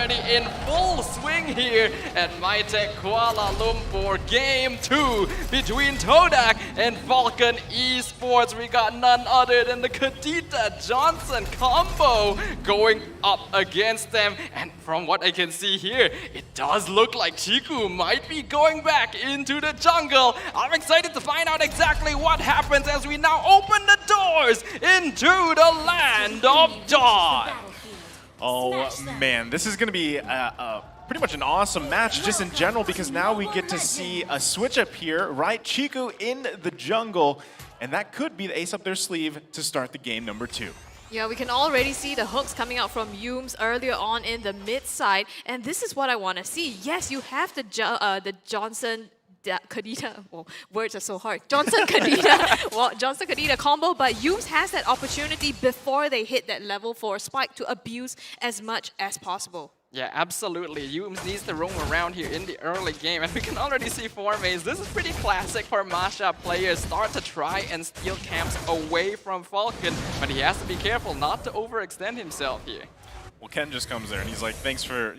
journey in full swing here at MyTech Kuala Lumpur. Game 2 between TODAK and FALCON Esports. We got none other than the Kadita Johnson combo going up against them. And from what I can see here, it does look like Chiku might be going back into the jungle. I'm excited to find out exactly what happens as we now open the doors into the land of dawn. Oh man, this is going to be pretty much an awesome match just in general, because now we get to see a switch up here, right? Chiku in the jungle, and that could be the ace up their sleeve to start the game number 2. Yeah, we can already see the hooks coming out from Yums earlier on in the mid side, and this is what I want to see. Yes, you have the Johnson Kadita, well, words are so hard. Johnson Kadita combo, but Yums has that opportunity before they hit that level 4 spike to abuse as much as possible. Yeah, absolutely. Yums needs to roam around here in the early game, and we can already see formations. This is pretty classic for Masha players. Start to try and steal camps away from Falcon, but he has to be careful not to overextend himself here. Well, Ken just comes there and he's like, thanks for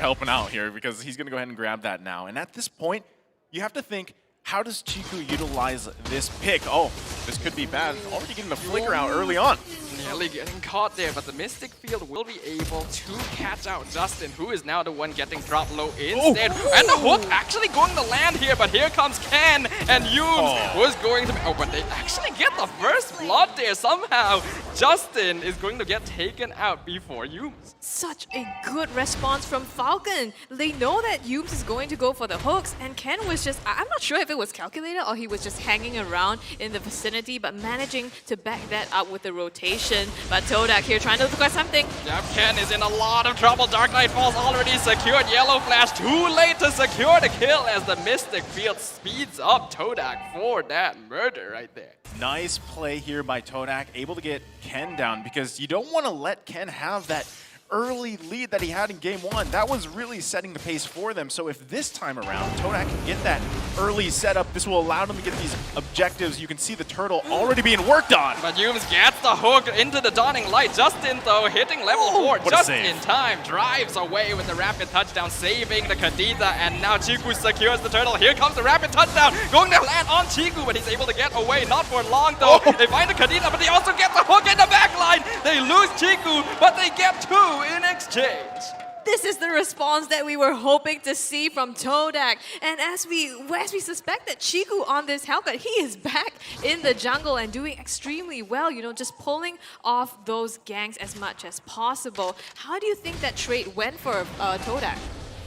helping out here, because he's going to go ahead and grab that now. And at this point, you have to think, how does Chiku utilize this pick? Oh, this could be bad. Already getting the flicker out early on. Nearly getting caught there, but the Mystic Field will be able to catch out Justin, who is now the one getting dropped low instead. And the hook actually going to land here, but here comes Ken, and Yums was going to... Oh, but they actually get the first blood there somehow. Justin is going to get taken out before Yums. Such a good response from Falcon. They know that Yums is going to go for the hooks, and Ken was just... I'm not sure if it was calculated or he was just hanging around in the vicinity, but managing to back that up with the rotation. But TODAK here trying to look at something. Yep, Ken is in a lot of trouble. Dark Knight Falls already secured. Yellow Flash too late to secure the kill as the Mystic Field speeds up TODAK for that murder right there. Nice play here by TODAK, able to get Ken down, because you don't want to let Ken have that early lead that he had in game 1. That was really setting the pace for them. So if this time around TODAK can get that early setup, this will allow them to get these objectives. You can see the turtle already being worked on. But Yums gets the hook into the dawning light. Justin, though, hitting level 4 just in time. Drives away with the rapid touchdown, saving the Kadita, and now Chiku secures the turtle. Here comes the rapid touchdown, going to land on Chiku, but he's able to get away. Not for long, though. They find the Kadita, but they also get the hook in the backline. They lose Chiku, but they get 2 in exchange. This is the response that we were hoping to see from TODAK. And as we suspect that Chiku on this Hellcat, he is back in the jungle and doing extremely well, you know, just pulling off those ganks as much as possible. How do you think that trade went for TODAK?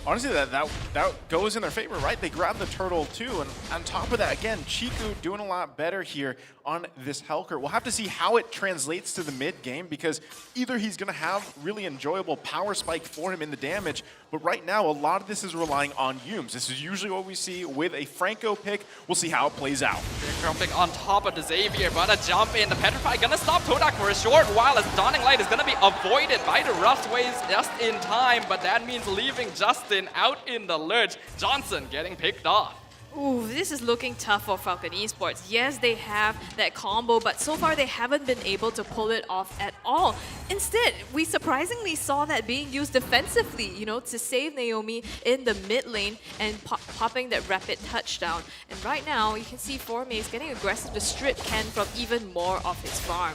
Honestly, that goes in their favor, right? They grab the turtle too, and on top of that, again, Chiku doing a lot better here on this Helker. We'll have to see how it translates to the mid game, because either he's going to have really enjoyable power spike for him in the damage, but right now a lot of this is relying on Yums. This is usually what we see with a Franco pick. We'll see how it plays out. They're jumping on top of the Xavier, but a jump in. The Petrify gonna stop TODAK for a short while, as Dawning Light is gonna be avoided by the Rustways just in time, but that means leaving Justin out in the lurch. Johnson getting picked off. Ooh, this is looking tough for FALCON Esports. Yes, they have that combo, but so far they haven't been able to pull it off at all. Instead, we surprisingly saw that being used defensively, you know, to save Naomi in the mid lane and popping that rapid touchdown. And right now, you can see Formay is getting aggressive to strip Ken from even more of his farm.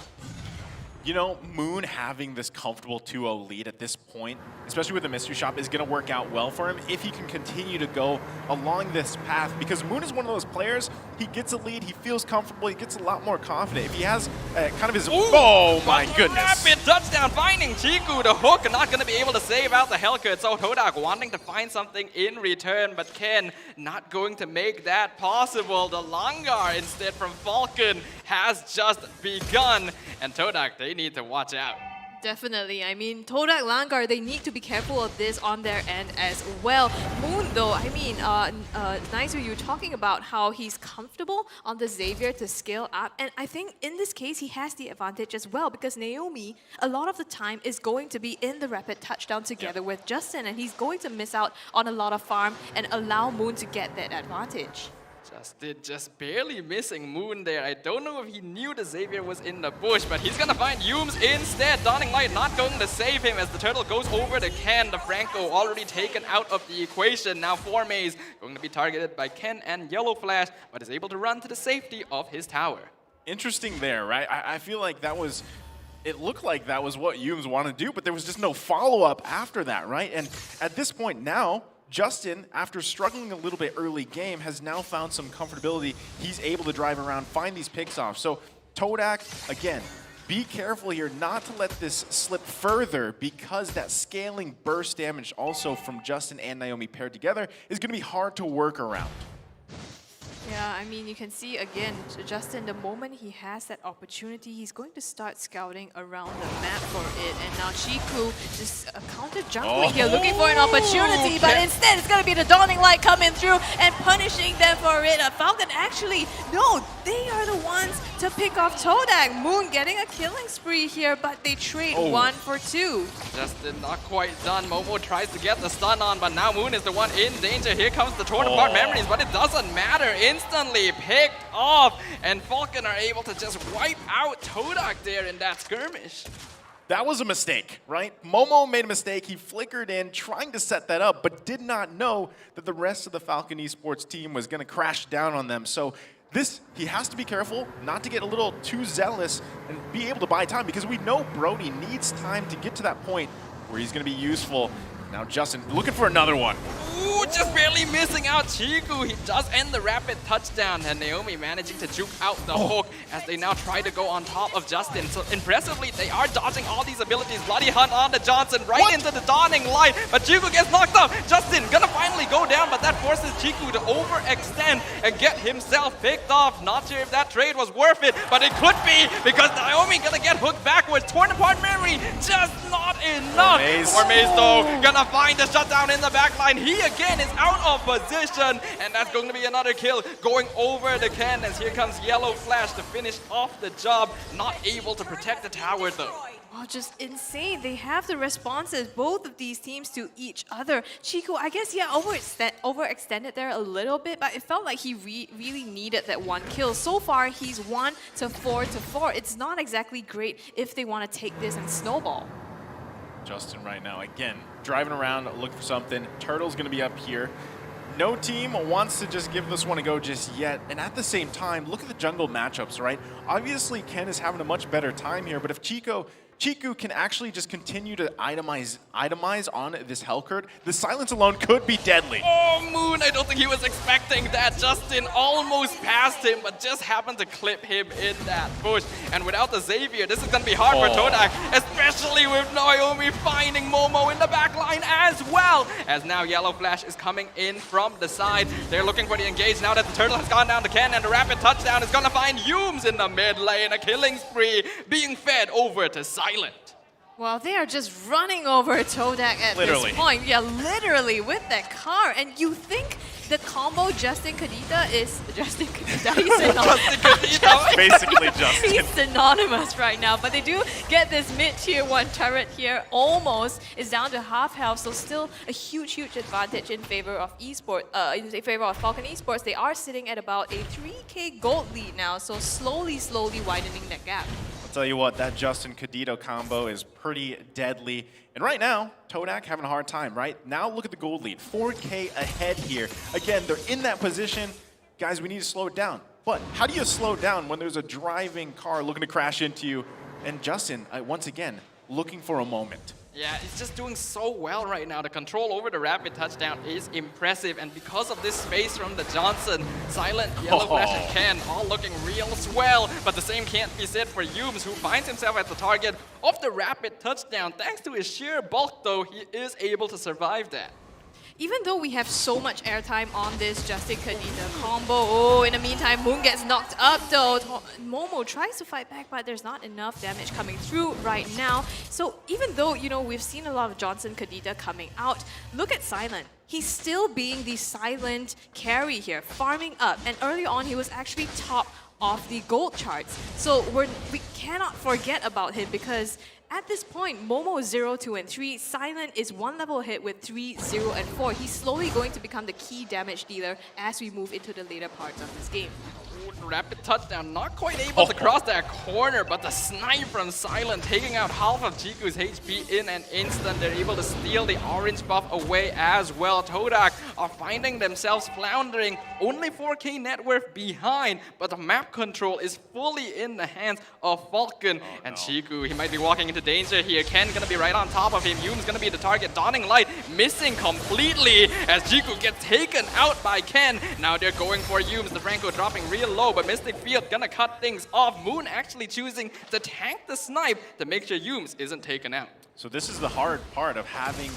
You know, Moon having this comfortable 2-0 lead at this point, especially with the Mystery Shop, is going to work out well for him if he can continue to go along this path, because Moon is one of those players, he gets a lead, he feels comfortable, he gets a lot more confident. If he has kind of his... oh my goodness! Rapid touchdown, finding Chiku, the hook, not going to be able to save out the Hellcat. So TODAK wanting to find something in return, but Ken not going to make that possible. The Langar instead from Falcon has just begun, and TODAK, they need to watch out. Definitely. I mean, TODAK Langar, they need to be careful of this on their end as well. Moon, though, I mean, Nicer, you were talking about how he's comfortable on the Xavier to scale up. And I think in this case, he has the advantage as well, because Naomi, a lot of the time, is going to be in the rapid touchdown together with Justin, and he's going to miss out on a lot of farm and allow Moon to get that advantage. Justin just barely missing Moon there. I don't know if he knew the Xavier was in the bush, but he's gonna find Yums instead. Dawning Light not going to save him as the turtle goes over the Ken. The Franco already taken out of the equation. Now Formaze going to be targeted by Ken and Yellow Flash, but is able to run to the safety of his tower. Interesting there, right? I feel like that was, it looked like that was what Yums wanted to do, but there was just no follow-up after that, right? And at this point now, Justin, after struggling a little bit early game, has now found some comfortability. He's able to drive around, find these picks off. So TODAK, again, be careful here not to let this slip further, because that scaling burst damage also from Justin and Naomi paired together is going to be hard to work around. Yeah, I mean, you can see again, Justin, the moment he has that opportunity, he's going to start scouting around the map for it. And now Chiku just counter jungling here, looking for an opportunity, but instead it's going to be the Dawning Light coming through and punishing them for it. Falcon actually, no, they are the ones to pick off TODAK. Moon getting a killing spree here, but they trade 1 for 2. Justin not quite done. Momo tries to get the stun on, but now Moon is the one in danger. Here comes the torn apart memories, but it doesn't matter. Instantly picked off, and Falcon are able to just wipe out TODAK there in that skirmish. That was a mistake, right? Momo made a mistake. He flickered in, trying to set that up, but did not know that the rest of the FALCON Esports team was going to crash down on them. So this, he has to be careful not to get a little too zealous and be able to buy time, because we know Brody needs time to get to that point where he's going to be useful. Now Justin looking for another one. Ooh, just barely missing out Chiku. He does end the rapid touchdown, and Naomi managing to juke out the hook as they now try to go on top of Justin. So impressively, they are dodging all these abilities. Bloody Hunt on to Johnson, right into the Dawning Light, but Chiku gets knocked off. Justin gonna finally go down, but that forces Chiku to overextend and get himself picked off. Not sure if that trade was worth it, but it could be, because Naomi gonna get hooked backwards. Torn apart memory, just not enough. Formaze though, gonna find the shutdown in the backline. He again is out of position, and that's going to be another kill going over the Ken, as here comes Yellow Flash to finish off the job. Not able to protect the tower though. Oh, just insane. They have the responses, both of these teams, to each other. Chiku, I guess, yeah, overextended there a little bit, but it felt like he really needed that one kill. So far, he's 1 to 4 to 4. It's not exactly great if they want to take this and snowball. Justin right now, again, driving around, look for something. Turtle's going to be up here. No team wants to just give this one a go just yet. And at the same time, look at the jungle matchups, right? Obviously, Ken is having a much better time here, but if Chiku can actually just continue to itemize on this Hellcurt, the silence alone could be deadly. Oh, Moon, I don't think he was expecting that. Justin almost passed him, but just happened to clip him in that bush. And without the Xavier, this is going to be hard for TODAK, especially with Naomi finding Momo in the backline as well. As now Yellow Flash is coming in from the side. They're looking for the engage now that the turtle has gone down to Ken, and the rapid touchdown is going to find Yums in the mid lane. A killing spree being fed over to Silent. Well, they are just running over TODAK at this point. Yeah, literally with that car. And you think the combo Justin Kadita is... Justin Kadita, he's synonymous. Basically Justin. He's synonymous right now. But they do get this mid-tier 1 turret here. Almost is down to half health. So still a huge advantage in favor of in favor of FALCON Esports. They are sitting at about a 3K gold lead now. So slowly widening that gap. Tell you what, that Justin Cadito combo is pretty deadly. And right now, TODAK having a hard time, right? Now look at the gold lead, 4K ahead here. Again, they're in that position. Guys, we need to slow it down. But how do you slow down when there's a driving car looking to crash into you? And Justin, once again, looking for a moment. Yeah, he's just doing so well right now. The control over the rapid touchdown is impressive, and because of this space from the Johnson, Silent, Yellow Flash, and Ken all looking real swell, but the same can't be said for Yums, who finds himself at the target of the rapid touchdown. Thanks to his sheer bulk, though, he is able to survive that. Even though we have so much airtime on this Justin Kadita combo, in the meantime, Moon gets knocked up though. Momo tries to fight back, but there's not enough damage coming through right now. So even though, we've seen a lot of Johnson Kadita coming out, look at Silent. He's still being the silent carry here, farming up. And early on, he was actually top of the gold charts. So we cannot forget about him, because At this point, Momo is 0, 2, and 3. Silent is 1 level ahead with 3, 0, and 4. He's slowly going to become the key damage dealer as we move into the later parts of this game. Rapid touchdown, not quite able to cross that corner, but the snipe from Silent taking out half of Chiku's HP in an instant. They're able to steal the orange buff away as well. TODAK are finding themselves floundering, only 4k net worth behind, but the map control is fully in the hands of Falcon. And Chiku, he might be walking into danger here. Ken gonna be right on top of him. Yume's gonna be the target. Dawning Light missing completely as Chiku gets taken out by Ken. Now they're going for Yume's. The Franco dropping real low, but Mystic Field gonna cut things off. Moon actually choosing to tank the snipe to make sure Yume's isn't taken out. So this is the hard part of having,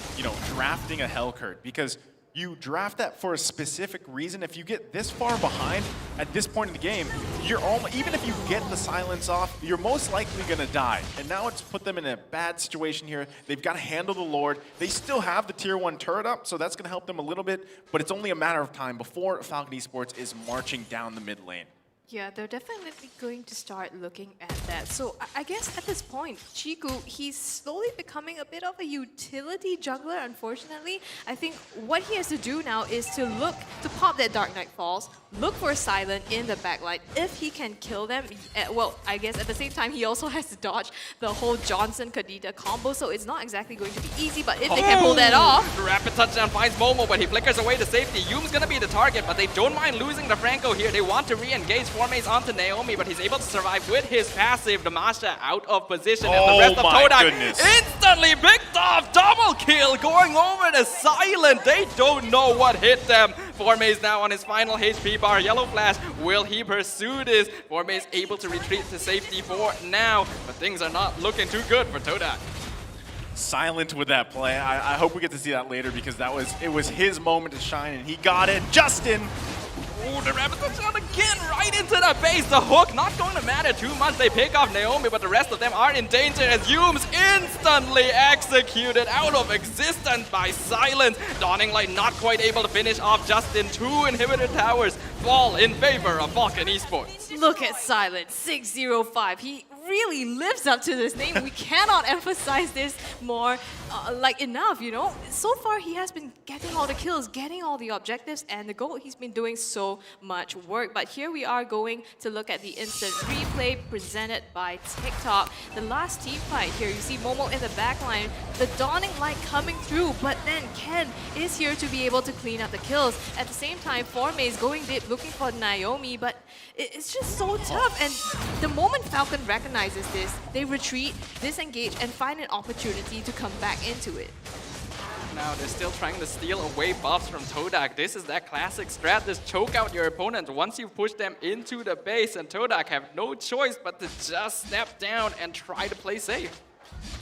drafting a Hellcurt, because you draft that for a specific reason. If you get this far behind at this point in the game, even if you get the silence off, you're most likely gonna die. And now it's put them in a bad situation here. They've got to handle the Lord. They still have the tier 1 turret up, so that's gonna help them a little bit, but it's only a matter of time before FALCON Esports is marching down the mid lane. Yeah, they're definitely going to start looking at that. So I guess at this point, Chiku, he's slowly becoming a bit of a utility juggler, unfortunately. I think what he has to do now is to look to pop that Dark Knight Falls, look for Silent in the backlight. If he can kill them, well, I guess at the same time, he also has to dodge the whole Johnson-Kadita combo, so it's not exactly going to be easy, but if they can pull that off... Rapid touchdown finds Momo, but he flickers away to safety. Yume's gonna be the target, but they don't mind losing the Franco here. They want to re-engage. Formaze onto Naomi, but he's able to survive with his passive. Damasha out of position, and the rest of TODAK instantly picked off. Double kill going over to Silent. They don't know what hit them. Formaze now on his final HP bar. Yellow Flash, will he pursue this? Formaze able to retreat to safety for now, but things are not looking too good for TODAK. Silent with that play. I hope we get to see that later, because it was his moment to shine, and he got it. Justin! Ooh, the rapid touchdown again, right into the base. The hook not going to matter too much. They pick off Naomi, but the rest of them are in danger as Yume's instantly executed out of existence by Silence. Dawning Light not quite able to finish off Justin. 2 inhibitor towers fall in favor of FALCON Esports. Look at Silence, 605. He really lives up to this name. We cannot emphasize this more enough, So far, he has been getting all the kills, getting all the objectives, and the goal, he's been doing so much work. But here we are going to look at the instant replay presented by TikTok. The last team fight here, you see Momo in the backline, the Dawning Light coming through, but then Ken is here to be able to clean up the kills. At the same time, Formaze going deep, looking for Naomi, but it's just so tough. And the moment Falcon recognizes this, they retreat, disengage, and find an opportunity to come back into it. Now they're still trying to steal away buffs from TODAK. This is that classic strat, just choke out your opponent once you push them into the base, and TODAK have no choice but to just step down and try to play safe.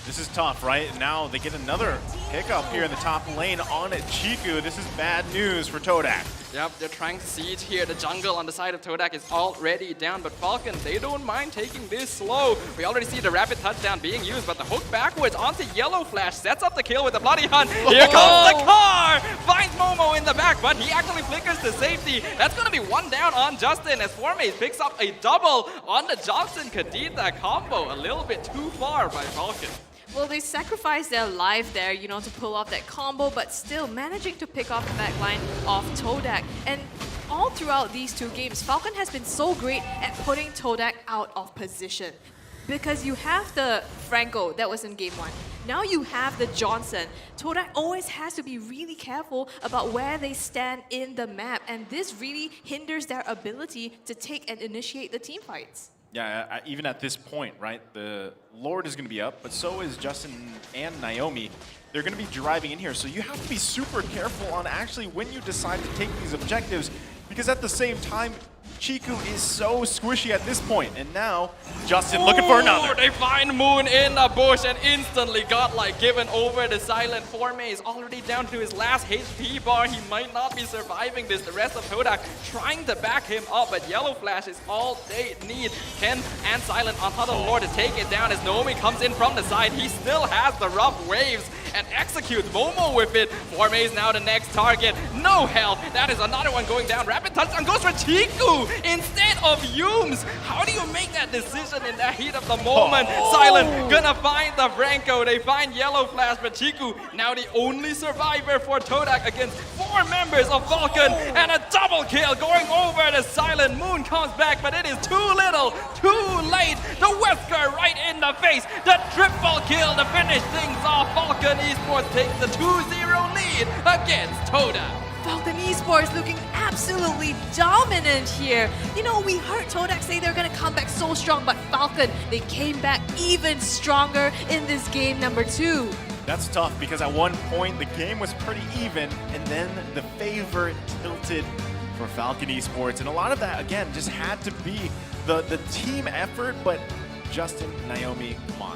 This is tough, right? Now they get another hiccup here in the top lane on Chiku. This is bad news for TODAK. Yep, they're trying to siege here. The jungle on the side of TODAK is already down, but Falcon, they don't mind taking this slow. We already see the rapid touchdown being used, but the hook backwards onto Yellow Flash sets up the kill with the Bloody Hunt. Here comes the car! Finds Momo in the back, but he actually flickers to safety. That's going to be 1 down on Justin as Formaze picks up a double on the Johnson-Kadita combo. A little bit too far by Falcon. Well, they sacrificed their life there, to pull off that combo, but still managing to pick off the backline of TODAK. And all throughout these 2 games, Falcon has been so great at putting TODAK out of position. Because you have the Franco that was in game 1. Now you have the Johnson. TODAK always has to be really careful about where they stand in the map, and this really hinders their ability to take and initiate the team fights. Yeah, even at this point, right? The Lord is going to be up, but so is Justin and Naomi. They're going to be driving in here, so you have to be super careful on actually when you decide to take these objectives, because at the same time, Chiku is so squishy at this point, and now Justin looking for another. They find Moon in the bush and instantly got given over to Silent. Formaze already down to his last HP bar. He might not be surviving this. The rest of TODAK trying to back him up, but Yellow Flash is all they need. Ken and Silent on top of the Lord to take it down as Naomi comes in from the side. He still has the rough waves and executes Momo with it. Forme is now the next target. No health. That is another one going down. Rapid touchdown goes for Chiku instead of Yooms. How do you make that decision in the heat of the moment? Silent gonna find the Franco. They find Yellow Flash, but Chiku now the only survivor for TODAK against 4 members of FALCON, and a double kill going over the Silent. Moon comes back, but it is too little, too late. The Wesker right in the face. The triple kill to finish things off. FALCON Esports takes the 2-0 lead against TODAK. FALCON Esports looking absolutely dominant here. You know, we heard TODAK say they're going to come back so strong, but FALCON, they came back even stronger in this game number 2. That's tough because at one point the game was pretty even, and then the favor tilted for FALCON Esports. And a lot of that, again, just had to be the team effort, but Justin, Naomi, come on.